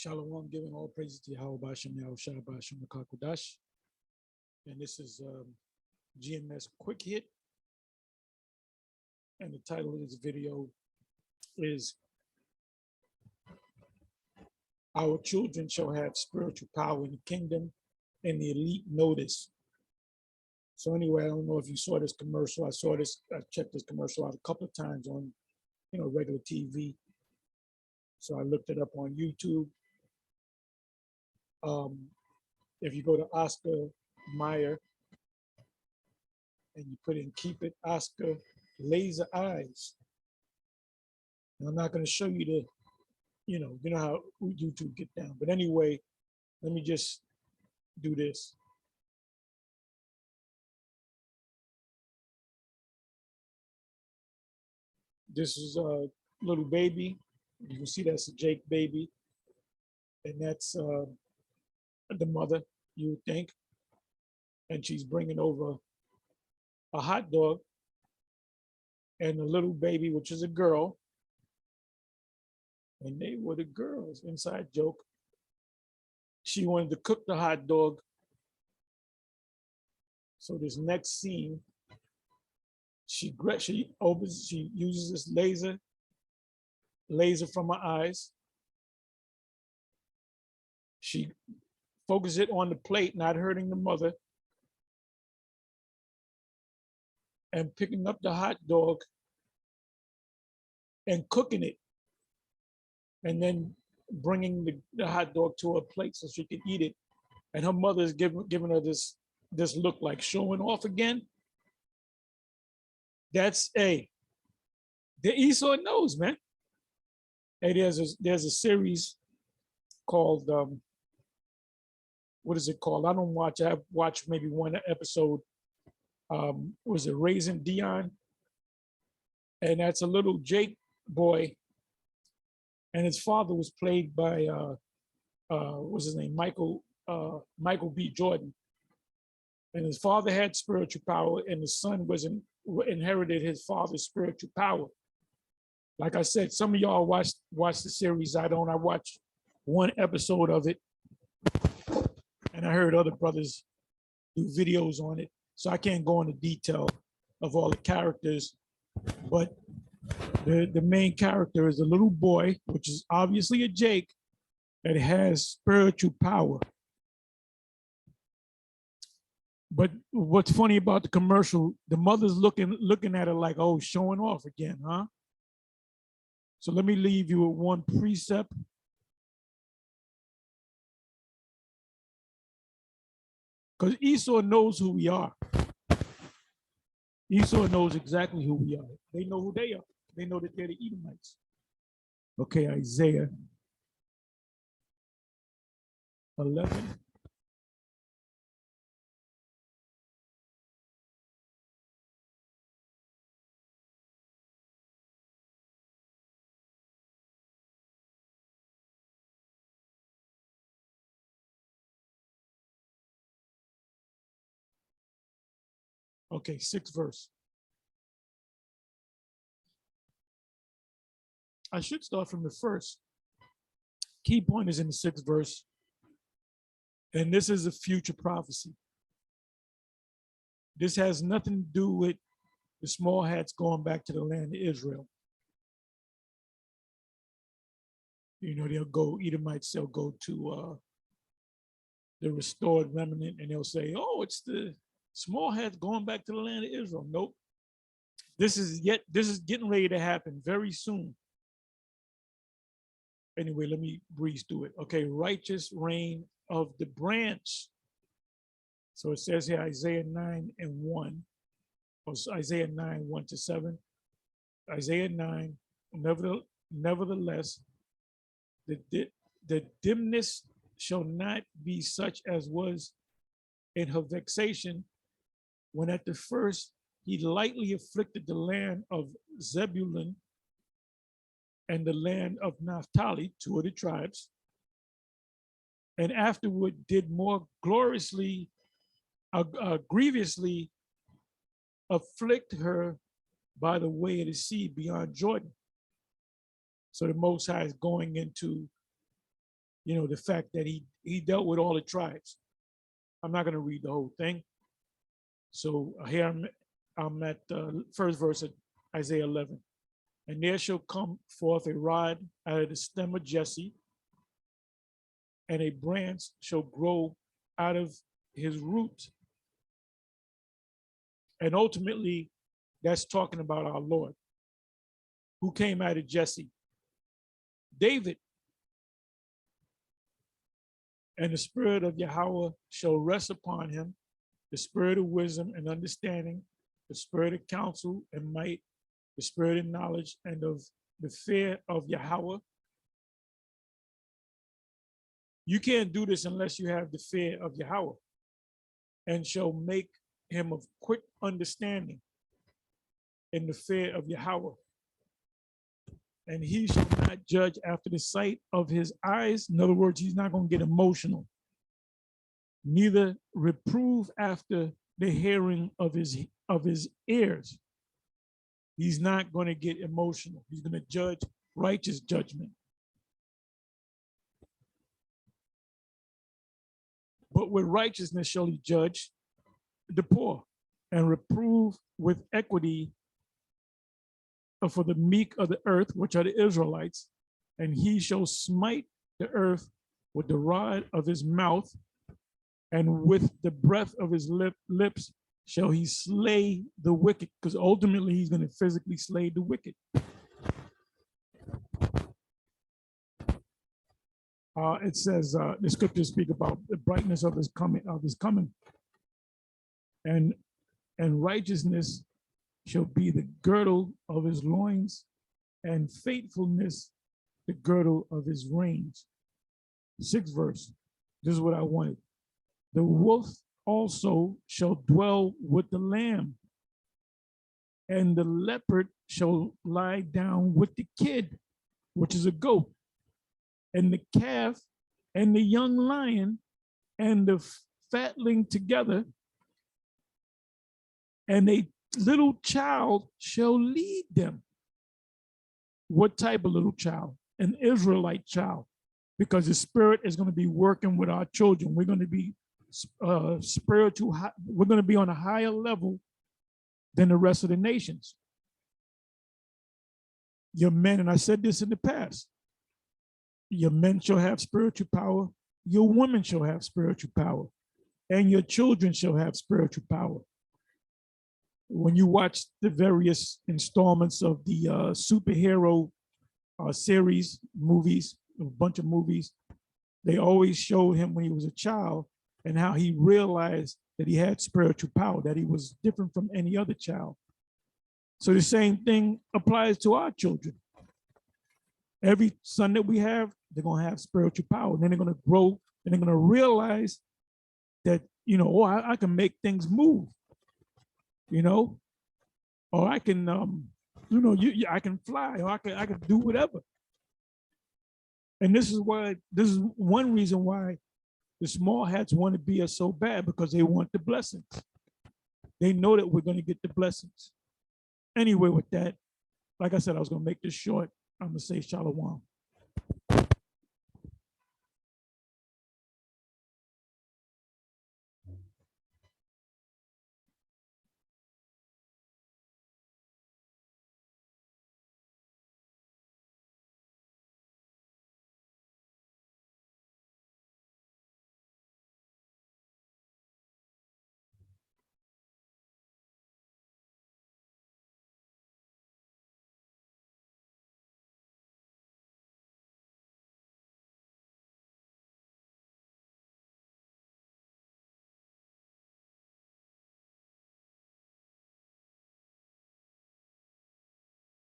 Shalom, giving all praises to Yahweh Bashem, Yahweh Shai Bashem, Makakodash. And this is GMS Quick Hit. And the title of this video is Our Children Shall Have Spiritual Power in the Kingdom and the Elite Notice. So anyway, I don't know if you saw this commercial. I checked this commercial out a couple of times on, regular TV. So I looked it up on YouTube. If you go to Oscar Mayer and you put in keep it Oscar laser eyes, and I'm not going to show you the, you know how YouTube get down. But anyway, let me just do this. This is a little baby. You can see that's a Jake baby. And that's the mother, you would think. And she's bringing over a hot dog and a little baby, which is a girl. And they were the girls, inside joke. She wanted to cook the hot dog. So this next scene, she uses this laser from her eyes. She focuses it on the plate, not hurting the mother, and picking up the hot dog and cooking it, and then bringing the hot dog to her plate so she could eat it. And her mother is giving her this look like showing off again. That's the Esau knows, man. Hey, there's a series called what is it called? I don't watch. I've watched maybe one episode. Was it Raising Dion? And that's a little Jake boy, and his father was played by what's his name? Michael B. Jordan. And his father had spiritual power, and the son inherited his father's spiritual power. Like I said, some of y'all watch the series. I don't. I watched one episode of it, and I heard other brothers do videos on it. So I can't go into detail of all the characters, but the main character is a little boy, which is obviously a Jake, that has spiritual power. But what's funny about the commercial, the mother's looking at her like, oh, showing off again, huh? So let me leave you with one precept. Because Esau knows who we are. Esau knows exactly who we are. They know who they are. They know that they're the Edomites. Okay, Isaiah 11. Okay, 6th verse. I should start from the first. Key point is in the 6th verse. And this is a future prophecy. This has nothing to do with the small hats going back to the land of Israel. Edomites, they'll go to the restored remnant, and they'll say, oh, it's the small hats going back to the land of Israel. Nope. This is getting ready to happen very soon. Anyway, let me breeze through it. Okay, righteous reign of the branch. So it says here, Isaiah 9 and 1, or Isaiah 9, 1 to 7. Isaiah 9, nevertheless, the dimness shall not be such as was in her vexation, when at the first he lightly afflicted the land of Zebulun and the land of Naphtali, 2 of the tribes, and afterward did more grievously afflict her by the way of the sea beyond Jordan. So the Most High is going into you know, the fact that he dealt with all the tribes. I'm not going to read the whole thing. So here I'm at the first verse of Isaiah 11. And there shall come forth a rod out of the stem of Jesse, and a branch shall grow out of his root. And ultimately, that's talking about our Lord, who came out of Jesse. David. And the spirit of Yahweh shall rest upon him, the spirit of wisdom and understanding, the spirit of counsel and might, the spirit of knowledge and of the fear of Yahweh. You can't do this unless you have the fear of Yahweh, and shall make him of quick understanding in the fear of Yahweh. And he shall not judge after the sight of his eyes. In other words, he's not going to get emotional. Neither reprove after the hearing of his ears. He's not going to get emotional. He's going to judge righteous judgment. But with righteousness shall he judge the poor, and reprove with equity for the meek of the earth, which are the Israelites. And he shall smite the earth with the rod of his mouth, and with the breath of his lips shall he slay the wicked, because ultimately he's going to physically slay the wicked. It says the scriptures speak about the brightness of his coming, and righteousness shall be the girdle of his loins, and faithfulness the girdle of his reins. 6th verse. This is what I wanted. The wolf also shall dwell with the lamb, and the leopard shall lie down with the kid, which is a goat, and the calf and the young lion and the fatling together, and a little child shall lead them. What type of little child? An Israelite child, because the Spirit is going to be working with our children. We're going to be spiritual. We're going to be on a higher level than the rest of the nations. Your men, and I said this in the past, your men shall have spiritual power, your women shall have spiritual power, and your children shall have spiritual power. When you watch the various installments of the superhero series, movies, a bunch of movies, they always showed him when he was a child and how he realized that he had spiritual power, that he was different from any other child. So the same thing applies to our children. Every son that we have, they're going to have spiritual power. And then they're going to grow and they're going to realize that, you know, oh, I can make things move, you know, or I can, you know, I can fly, or I can do whatever. And this is one reason why the small hats want to be us so bad, because they want the blessings. They know that we're going to get the blessings. Anyway, with that, like I said, I was going to make this short. I'm going to say shalom.